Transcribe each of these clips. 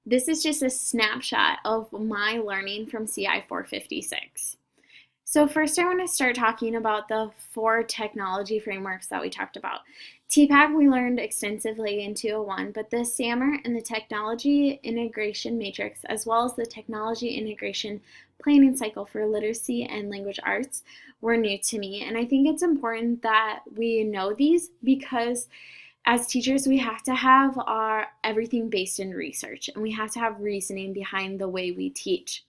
This is just a snapshot of my learning from CI 456. So first I want to start talking about the four technology frameworks that we talked about. TPACK we learned extensively in 201, but the SAMR and the Technology Integration Matrix, as well as the Technology Integration Planning Cycle for Literacy and Language Arts, were new to me. And I think it's important that we know these because as teachers, we have to have our everything based in research, and we have to have reasoning behind the way we teach.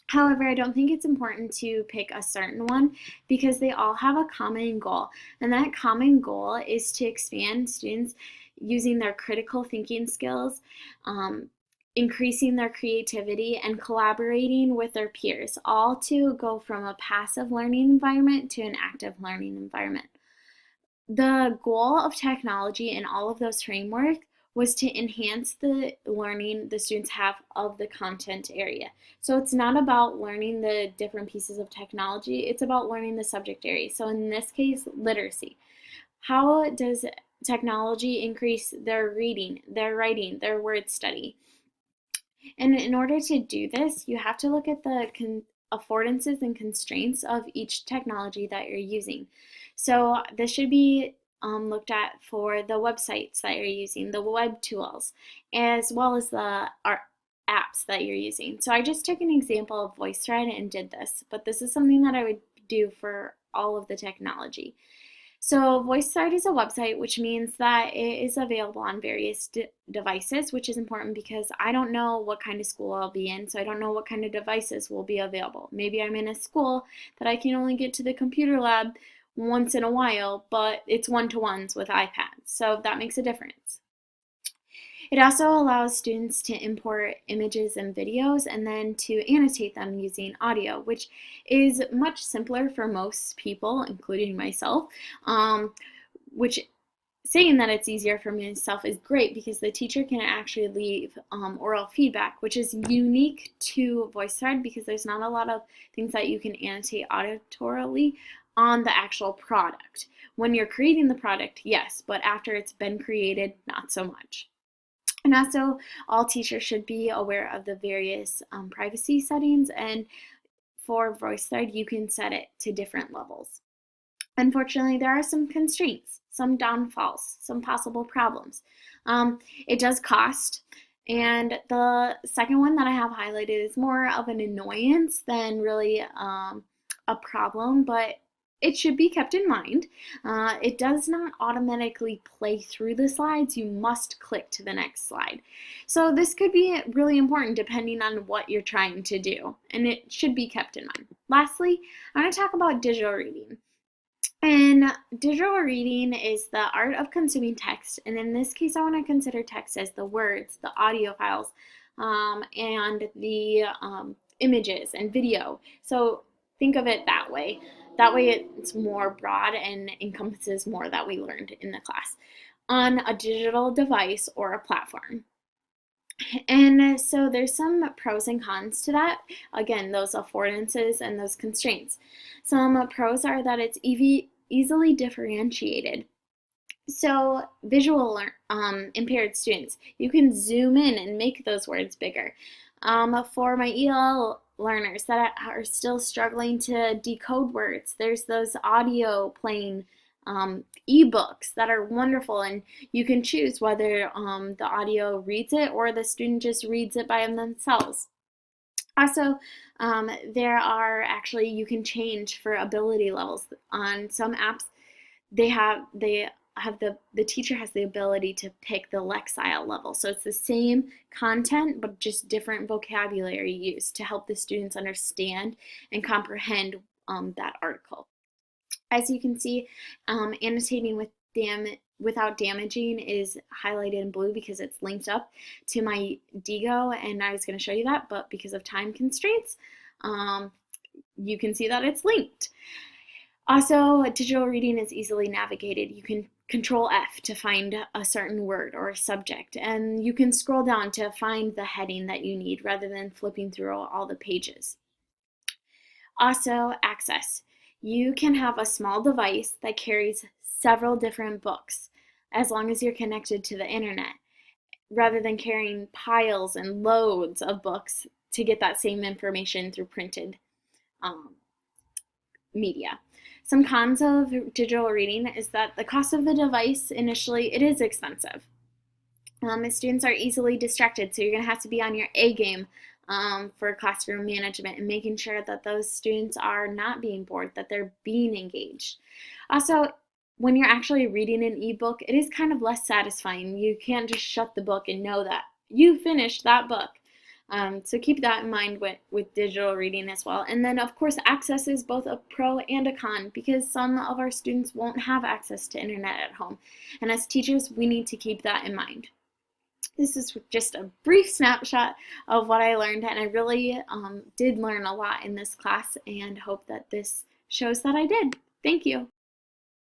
However, I don't think it's important to pick a certain one because they all have a common goal. And that common goal is to expand students using their critical thinking skills, um, increasing their creativity, and collaborating with their peers, all to go from a passive learning environment to an active learning environment. The goal of technology in all of those frameworks was to enhance the learning the students have of the content area. So it's not about learning the different pieces of technology, it's about learning the subject area. So in this case, literacy. How does technology increase their reading, their writing, their word study? And in order to do this, you have to look at the affordances and constraints of each technology that you're using. So this should be looked at for the websites that you're using, the web tools, as well as the apps that you're using. So I just took an example of VoiceThread and did this, but this is something that I would do for all of the technology. So VoiceThread is a website, which means that it is available on various devices, which is important because I don't know what kind of school I'll be in, so I don't know what kind of devices will be available. Maybe I'm in a school that I can only get to the computer lab once in a while, but it's one-to-ones with iPads, so that makes a difference. It also allows students to import images and videos and then to annotate them using audio, which is much simpler for most people, including myself, which saying that it's easier for myself is great because the teacher can actually leave oral feedback, which is unique to VoiceThread because there's not a lot of things that you can annotate auditorily on the actual product. When you're creating the product, yes, but after it's been created, not so much. And also, all teachers should be aware of the various privacy settings, and for VoiceThread, you can set it to different levels. Unfortunately, there are some constraints, some downfalls, some possible problems. It does cost, and the second one that I have highlighted is more of an annoyance than really a problem, but it should be kept in mind. It does not automatically play through the slides. You must click to the next slide. So this could be really important depending on what you're trying to do, and it should be kept in mind. Lastly, I want to talk about digital reading. And digital reading is the art of consuming text, and in this case I want to consider text as the words, the audio files, and the images and video. So think of it that way. That way it's more broad and encompasses more that we learned in the class on a digital device or a platform. And so there's some pros and cons to that. Again, those affordances and those constraints. Some pros are that it's easily differentiated. So visual impaired students, you can zoom in and make those words bigger. For my EL learners that are still struggling to decode words, there's those audio playing ebooks that are wonderful, and you can choose whether the audio reads it or the student just reads it by themselves. Also, you can change for ability levels. On some apps, they have the teacher has the ability to pick the Lexile level. So it's the same content, but just different vocabulary used to help the students understand and comprehend that article. As you can see, annotating without damaging is highlighted in blue because it's linked up to my Diigo, and I was going to show you that, but because of time constraints, you can see that it's linked. Also, digital reading is easily navigated. You can Control F to find a certain word or a subject, and you can scroll down to find the heading that you need rather than flipping through all the pages. Also, access. You can have a small device that carries several different books as long as you're connected to the internet. rather than carrying piles and loads of books to get that same information through printed um, media. Some cons of digital reading is that the cost of the device initially, it is expensive. Students are easily distracted, so you're going to have to be on your A game for classroom management and making sure that those students are not being bored, that they're being engaged. Also, when you're actually reading an ebook, it is kind of less satisfying. You can't just shut the book and know that you finished that book. So keep that in mind with digital reading as well. And then, of course, access is both a pro and a con because some of our students won't have access to internet at home. And as teachers, we need to keep that in mind. This is just a brief snapshot of what I learned, and I really did learn a lot in this class and hope that this shows that I did. Thank you.